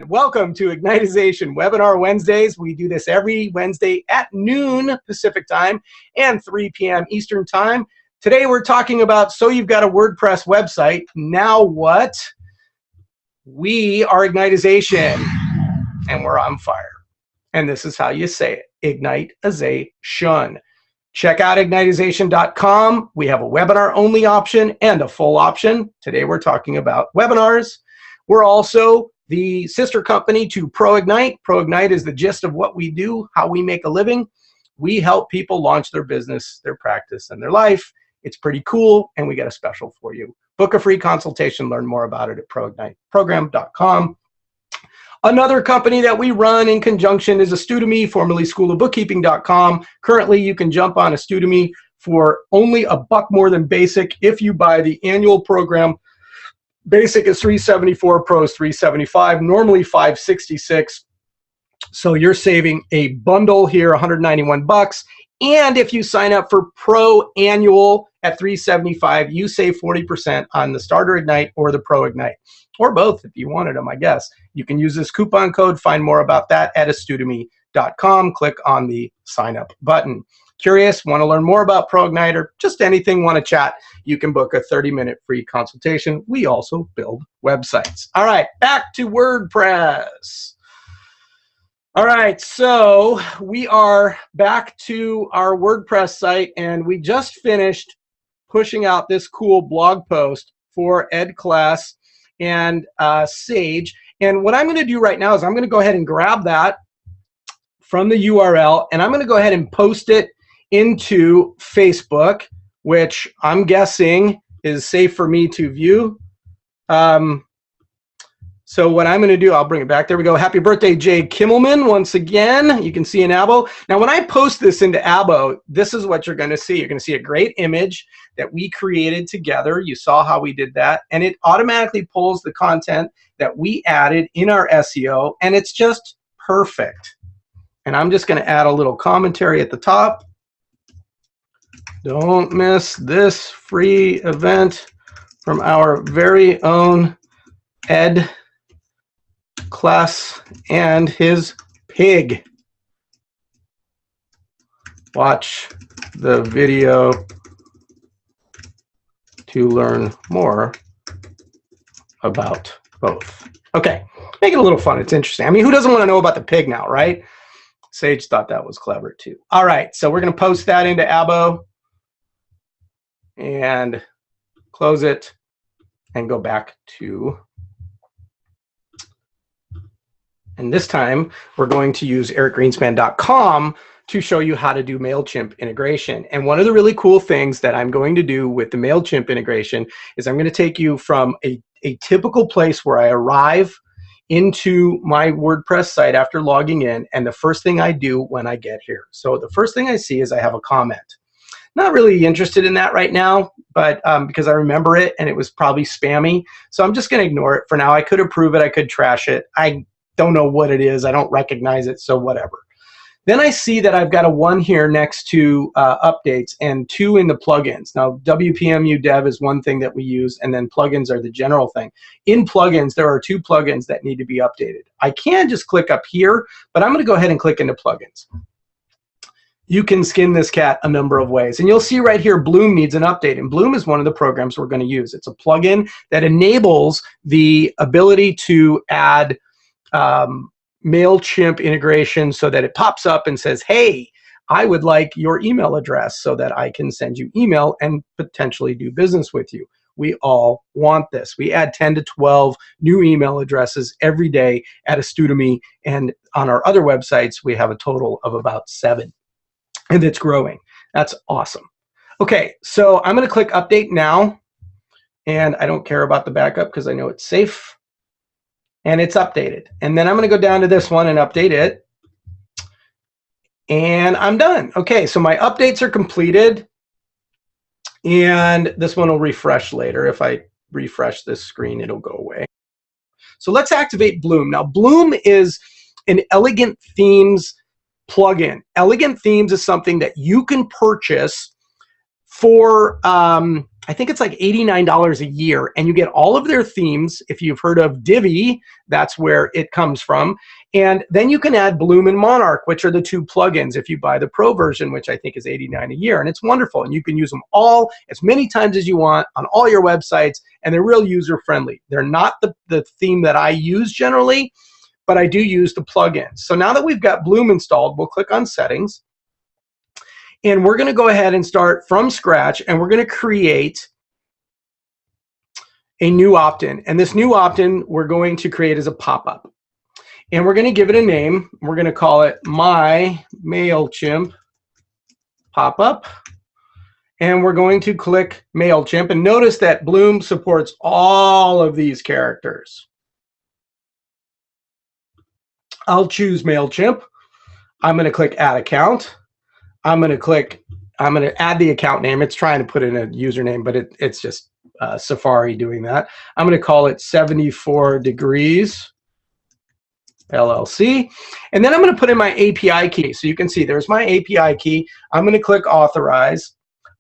Welcome to Ignitization Webinar Wednesdays. We do this every Wednesday at noon Pacific time and 3 p.m. Eastern time. Today we're talking about, so you've got a WordPress website, now what? We are Ignitization and we're on fire. And this is how you say it, ignitization. Check out ignitization.com. We have a webinar only option and a full option. Today we're talking about webinars. We're also the sister company to ProIgnite. ProIgnite is the gist of what we do, how we make a living. We help people launch their business, their practice, and their life. It's pretty cool, and we got a special for you. Book a free consultation. Learn more about it at proigniteprogram.com. Another company that we run in conjunction is a Studemy, formerly schoolofbookkeeping.com. Currently, you can jump on a Studemy for only $1 more than basic if you buy the annual program. Basic is $374, Pro is $375, normally $566. So you're saving a bundle here, $191. And if you sign up for Pro Annual at $375, you save 40% on the Starter Ignite or the Pro Ignite, or both if you wanted them, I guess. You can use this coupon code. Find more about that at astudemy.com. Click on the sign up button. Curious, want to learn more about ProIgnite or just anything, want to chat, you can book a 30-minute free consultation. We also build websites. All right, back to WordPress. All right, so we are back to our WordPress site, and we just finished pushing out this cool blog post for Ed Class and Sage. And what I'm going to do right now is I'm going to go ahead and grab that from the URL, and I'm going to go ahead and post it into Facebook, which I'm guessing is safe for me to view. So what I'm going to do, I'll bring it back. There we go. Happy birthday, Jay Kimmelman, once again. You can see in Abo. Now, when I post this into Abo, this is what you're going to see. You're going to see a great image that we created together. You saw how we did that. And it automatically pulls the content that we added in our SEO, and it's just perfect. And I'm just going to add a little commentary at the top. Don't miss this free event from our very own Ed Class and his pig. Watch the video to learn more about both. Okay, make it a little fun. It's interesting. I mean, who doesn't want to know about the pig now, right? Sage thought that was clever too. All right, so we're going to post that into Abo and close it and go back to, and this time we're going to use ericgreenspan.com to show you how to do Mailchimp integration. And one of the really cool things that I'm going to do with the Mailchimp integration is I'm going to take you from a typical place where I arrive into my WordPress site after logging in, and the first thing I do when I get here. So the first thing I see is I have a comment. Not really interested in that right now, but because I remember it and it was probably spammy. So I'm just going to ignore it for now. I could approve it. I could trash it. I don't know what it is. I don't recognize it, so whatever. Then I see that I've got a 1 here next to updates and 2 in the plugins. Now, WPMU Dev is one thing that we use, and then plugins are the general thing. In plugins, there are 2 plugins that need to be updated. I can just click up here, but I'm going to go ahead and click into plugins. You can skin this cat a number of ways. And you'll see right here, Bloom needs an update. And Bloom is one of the programs we're going to use. It's a plugin that enables the ability to add Mailchimp integration so that it pops up and says, hey, I would like your email address so that I can send you email and potentially do business with you. We all want this. We add 10 to 12 new email addresses every day at a Studemy, and on our other websites, we have a total of about 7. And it's growing. That's awesome. Okay, so I'm going to click Update Now. And I don't care about the backup because I know it's safe. And it's updated. And then I'm going to go down to this one and update it. And I'm done. Okay, so my updates are completed. And this one will refresh later. If I refresh this screen, it'll go away. So let's activate Bloom. Now, Bloom is an Elegant Themes plugin. Elegant Themes is something that you can purchase for I think it's like $89 a year, and you get all of their themes. If you've heard of Divi, that's where it comes from. And then you can add Bloom and Monarch, which are the two plugins if you buy the Pro version, which I think is $89 a year. And it's wonderful. And you can use them all as many times as you want on all your websites, and they're real user-friendly. They're not the theme that I use generally, but I do use the plugins. So now that we've got Bloom installed, we'll click on Settings. And we're going to go ahead and start from scratch, and we're going to create a new opt-in. And this new opt-in we're going to create as a pop-up. And we're going to give it a name. We're going to call it My Mailchimp Pop-Up. And we're going to click Mailchimp. And notice that Bloom supports all of these characters. I'll choose Mailchimp. I'm going to click Add Account. I'm going to add the account name. It's trying to put in a username, but it's just Safari doing that. I'm going to call it 74 Degrees LLC. And then I'm going to put in my API key. So you can see there's my API key. I'm going to click Authorize.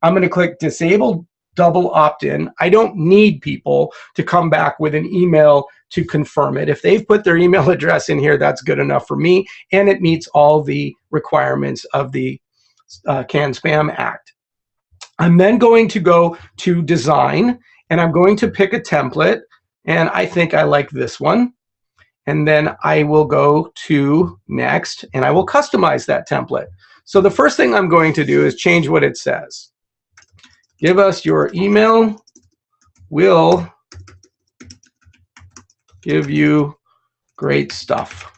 I'm going to click Disable Double Opt-in. I don't need people to come back with an email to confirm it. If they've put their email address in here, that's good enough for me, and it meets all the requirements of the CAN-SPAM Act. I'm then going to go to Design, and I'm going to pick a template, and I think I like this one. And then I will go to Next, and I will customize that template. So the first thing I'm going to do is change what it says. Give us your email. We'll give you great stuff.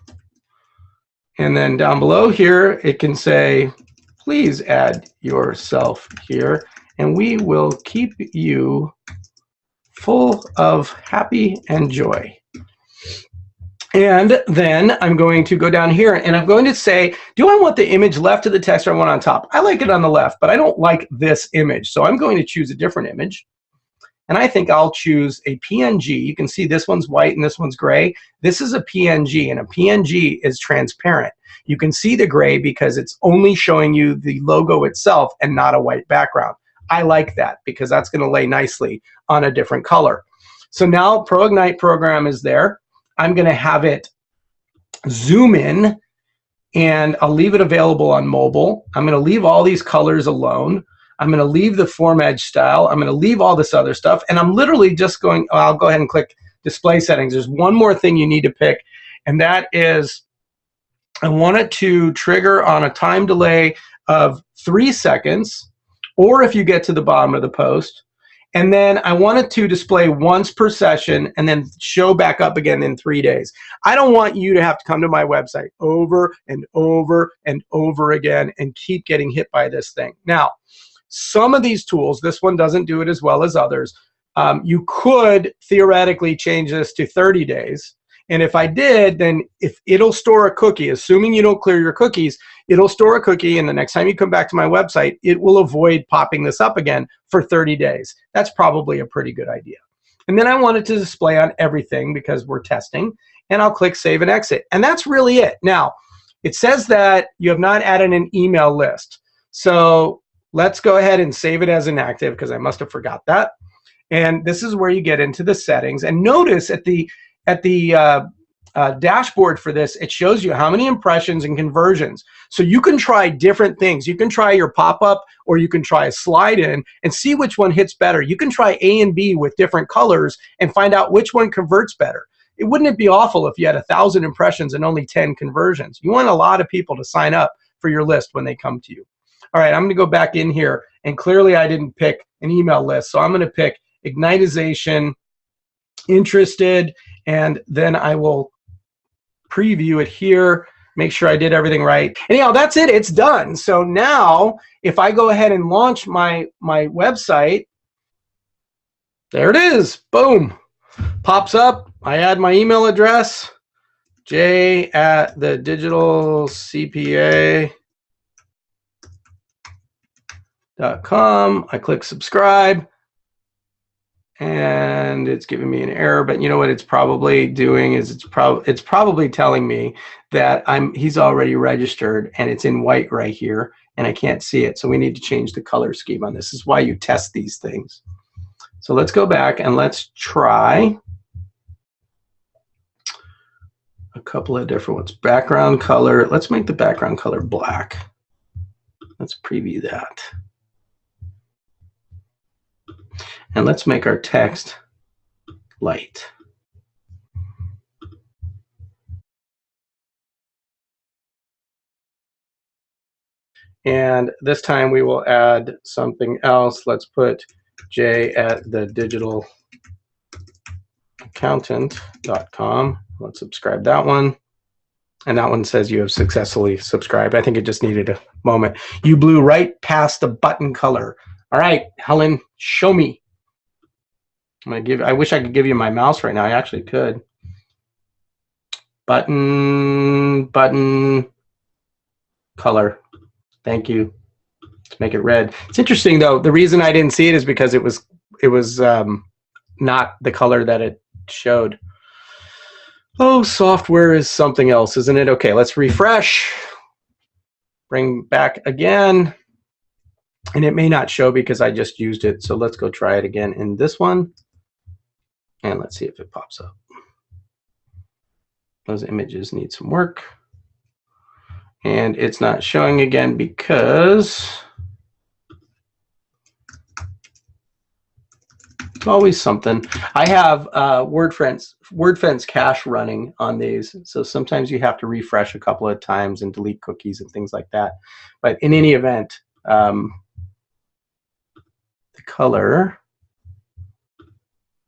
And then down below here, it can say, please add yourself here, and we will keep you full of happy and joy. And then I'm going to go down here, and I'm going to say, do I want the image left of the text, or I want it on top? I like it on the left, but I don't like this image, so I'm going to choose a different image. And I think I'll choose a PNG. You can see this one's white and this one's gray. This is a PNG, and a PNG is transparent. You can see the gray because it's only showing you the logo itself and not a white background. I like that because that's going to lay nicely on a different color. So now ProIgnite program is there. I'm going to have it zoom in, and I'll leave it available on mobile. I'm going to leave all these colors alone. I'm going to leave the form edge style. I'm going to leave all this other stuff, and I'm literally just going, I'll go ahead and click display settings. There's one more thing you need to pick, and that is I want it to trigger on a time delay of 3 seconds, or if you get to the bottom of the post. And then I want it to display once per session and then show back up again in 3 days. I don't want you to have to come to my website over and over and over again and keep getting hit by this thing. Now, some of these tools, this one doesn't do it as well as others. You could theoretically change this to 30 days. And if I did, then if it'll store a cookie, assuming you don't clear your cookies, it'll store a cookie, and the next time you come back to my website, it will avoid popping this up again for 30 days. That's probably a pretty good idea. And then I want it to display on everything because we're testing, and I'll click Save and Exit. And that's really it. Now, it says that you have not added an email list. So let's go ahead and save it as inactive because I must have forgot that. And this is where you get into the settings. And notice at the dashboard for this, it shows you how many impressions and conversions. So you can try different things. You can try your pop-up, or you can try a slide in and see which one hits better. You can try A and B with different colors and find out which one converts better. Wouldn't it be awful if you had 1,000 impressions and only 10 conversions? You want a lot of people to sign up for your list when they come to you. All right, I'm going to go back in here, and clearly I didn't pick an email list, so I'm going to pick ignitization, interested, and then I will preview it here, make sure I did everything right. Anyhow, that's it. It's done. So now, if I go ahead and launch my website, there it is. Boom. Pops up. I add my email address, j@thedigitalcpa.com. I click subscribe. And it's giving me an error, but you know what it's probably doing is it's probably telling me that he's already registered, and it's in white right here, and I can't see it. So we need to change the color scheme on this. This is why you test these things. So let's go back and let's try a couple of different ones. Background color. Let's make the background color black. Let's preview that. And let's make our text light. And this time we will add something else. Let's put j@thedigitalaccountant.com. Let's subscribe that one. And that one says you have successfully subscribed. I think it just needed a moment. You blew right past the button color. All right, Helen, show me. I wish I could give you my mouse right now. I actually could. Button color. Thank you. Let's make it red. It's interesting though. The reason I didn't see it is because it was not the color that it showed. Oh, software is something else, isn't it? Okay, let's refresh. Bring back again. And it may not show because I just used it. So let's go try it again in this one. And let's see if it pops up. Those images need some work. And it's not showing again because always something. I have WordFence cache running on these, so sometimes you have to refresh a couple of times and delete cookies and things like that. But in any event, the color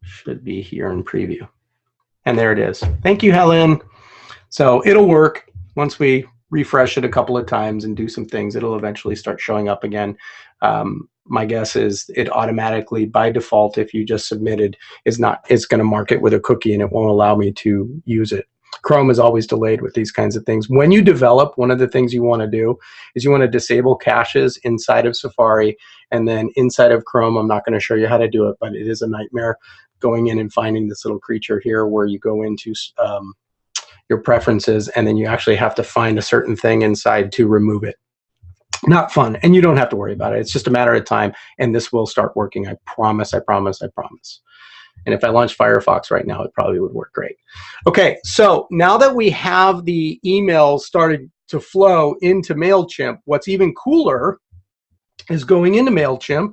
should be here in preview. And there it is. Thank you, Helen. So it'll work once we refresh it a couple of times and do some things. It'll eventually start showing up again. My guess is it automatically, by default, if you just submitted, it's going to mark it with a cookie and it won't allow me to use it. Chrome is always delayed with these kinds of things. When you develop, one of the things you want to do is you want to disable caches inside of Safari, and then inside of Chrome, I'm not going to show you how to do it, but it is a nightmare going in and finding this little creature here where you go into your preferences, and then you actually have to find a certain thing inside to remove it. Not fun, and you don't have to worry about it. It's just a matter of time, and this will start working. I promise, I promise, I promise. And if I launched Firefox right now, it probably would work great. Okay, so now that we have the emails started to flow into Mailchimp, what's even cooler is going into Mailchimp,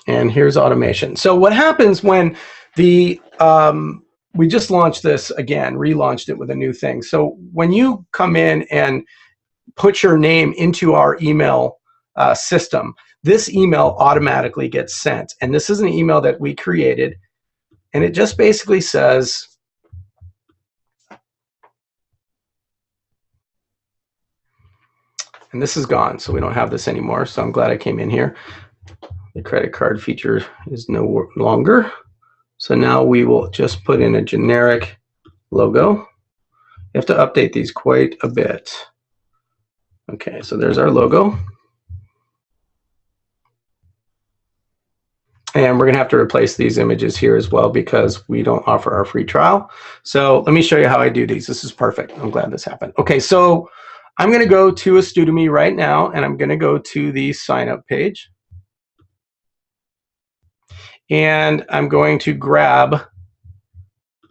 and here's automation. So what happens when the we just launched this again, relaunched it with a new thing. So when you come in and put your name into our email system, this email automatically gets sent. And this is an email that we created. And it just basically says, and this is gone, so we don't have this anymore. So I'm glad I came in here. The credit card feature is no longer. So now we will just put in a generic logo. You have to update these quite a bit. Okay, so there's our logo. And we're going to have to replace these images here as well because we don't offer our free trial. So let me show you how I do these. This is perfect. I'm glad this happened. Okay, so I'm going to go to a Studemy right now, and I'm going to go to the sign up page. And I'm going to grab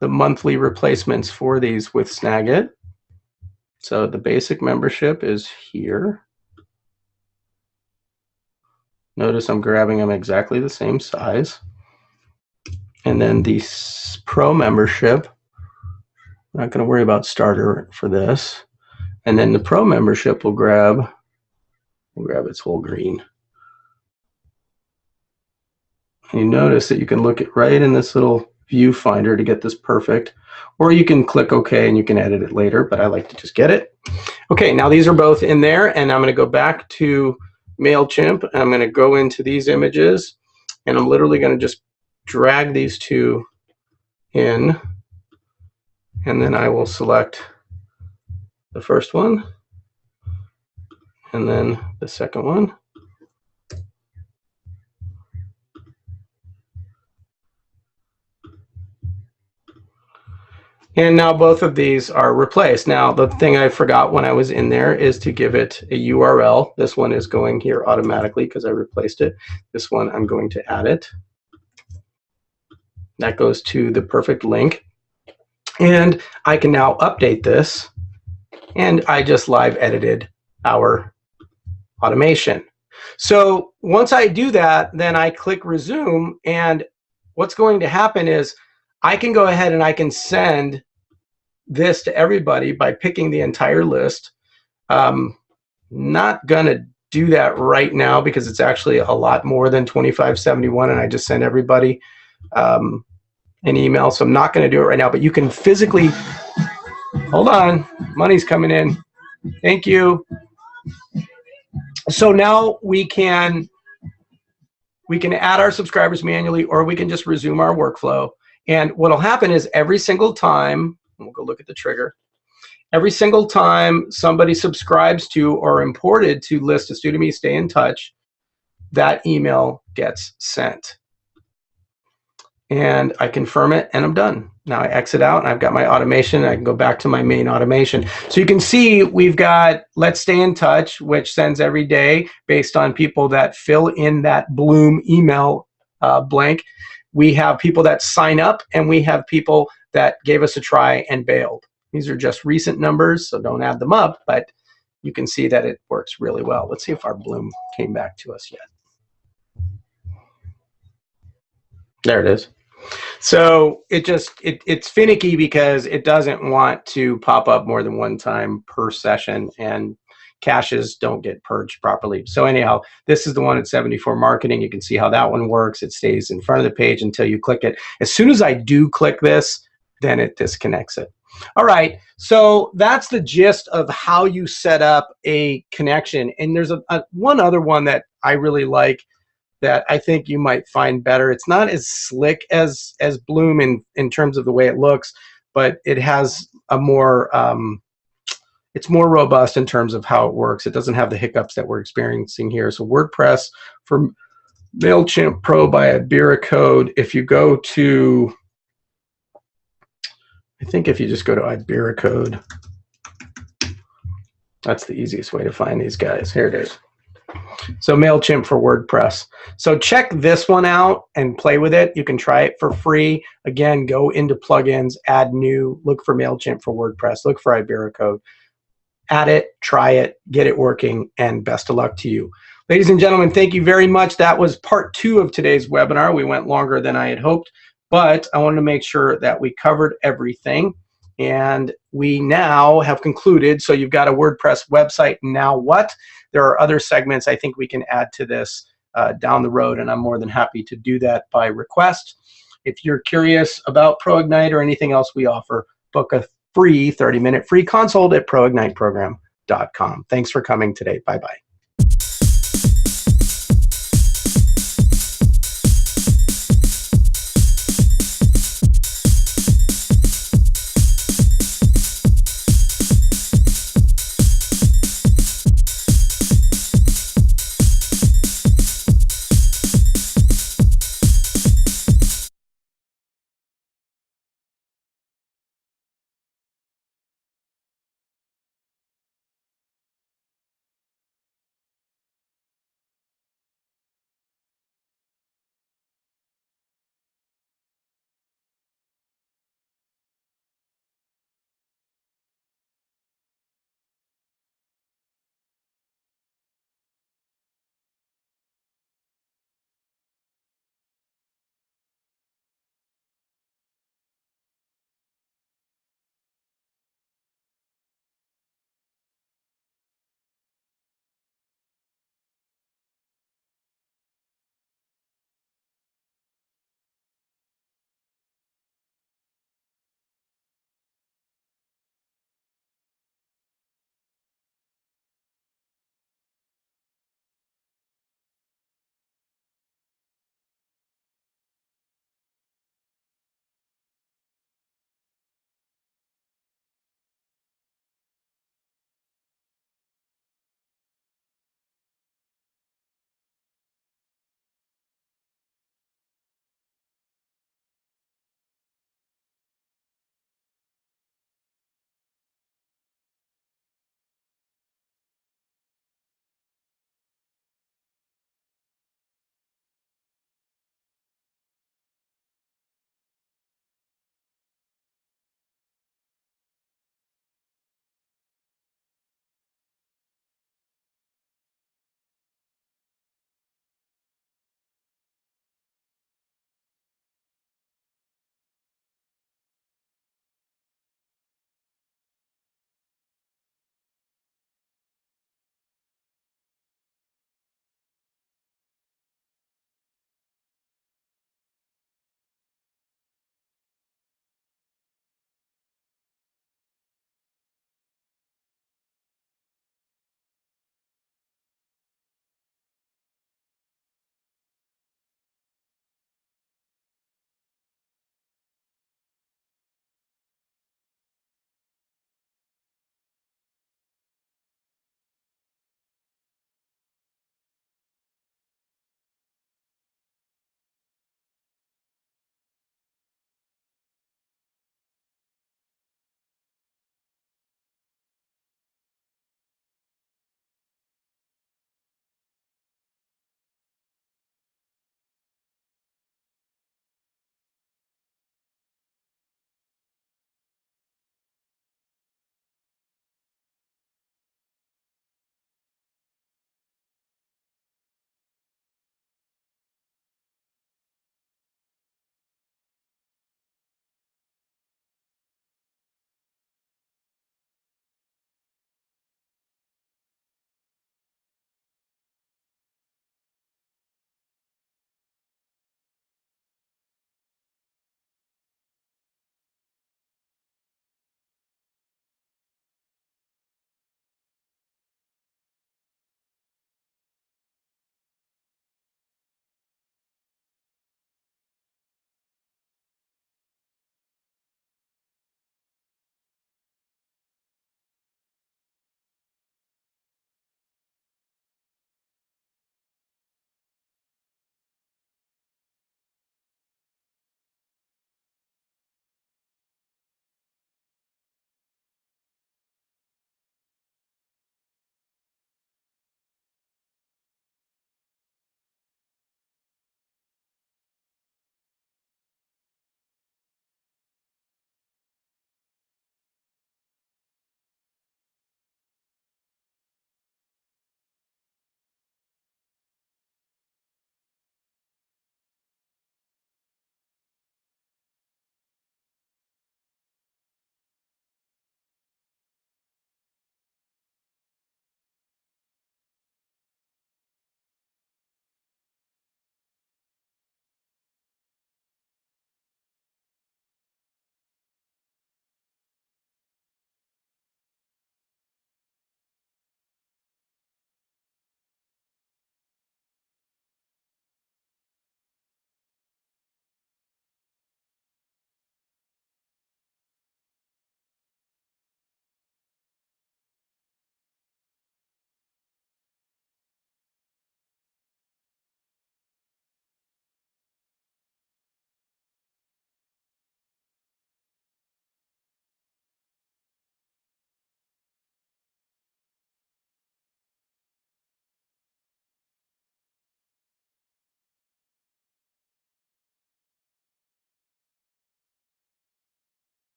the monthly replacements for these with Snagit. So the basic membership is here. Notice I'm grabbing them exactly the same size. And then the Pro membership, I'm not going to worry about starter for this. And then the Pro membership will grab its whole green. And you notice that you can look at right in this little viewfinder to get this perfect, or you can click OK and you can edit it later, but I like to just get it. Okay, now these are both in there, and I'm going to go back to Mailchimp, and I'm going to go into these images, and I'm literally going to just drag these two in, and then I will select the first one, and then the second one. And now both of these are replaced. Now, the thing I forgot when I was in there is to give it a URL. This one is going here automatically because I replaced it. This one, I'm going to add it. That goes to the perfect link. And I can now update this. And I just live edited our automation. So once I do that, then I click resume. And what's going to happen is I can go ahead and I can send this to everybody by picking the entire list. Not going to do that right now because it's actually a lot more than 2571, and I just sent everybody an email, so I'm not going to do it right now. But you can physically, hold on, money's coming in. Thank you. So now we can add our subscribers manually, or we can just resume our workflow. And what will happen is every single time, we'll go look at the trigger. Every single time somebody subscribes to or imported to list a student me, stay in touch, that email gets sent. And I confirm it and I'm done. Now I exit out and I've got my automation. I can go back to my main automation. So you can see we've got Let's Stay in Touch, which sends every day based on people that fill in that Bloom email blank. We have people that sign up and we have people that gave us a try and bailed. These are just recent numbers, so don't add them up, but you can see that it works really well. Let's see if our Bloom came back to us yet. There it is. So it's finicky because it doesn't want to pop up more than one time per session, and caches don't get purged properly. So anyhow, this is the one at 74 marketing. You can see how that one works. It stays in front of the page until you click it. As soon as I do click this, then it disconnects it. All right, so that's the gist of how you set up a connection. And there's one other one that I really like that I think you might find better. It's not as slick as Bloom in terms of the way it looks, but it has a more, it's more robust in terms of how it works. It doesn't have the hiccups that we're experiencing here. So WordPress for Mailchimp Pro by Iberiacode, if you go to, I think if you just go to Iberiacode, that's the easiest way to find these guys. Here it is. So Mailchimp for WordPress. So check this one out and play with it. You can try it for free. Again, go into plugins, add new, look for Mailchimp for WordPress, look for Iberiacode, add it, try it, get it working, and best of luck to you. Ladies and gentlemen, thank you very much. That was part 2 of today's webinar. We went longer than I had hoped, but I wanted to make sure that we covered everything. And we now have concluded. So you've got a WordPress website. Now what? There are other segments I think we can add to this down the road, and I'm more than happy to do that by request. If you're curious about ProIgnite or anything else we offer, book a free 30-minute free consult at proigniteprogram.com. Thanks for coming today. Bye-bye.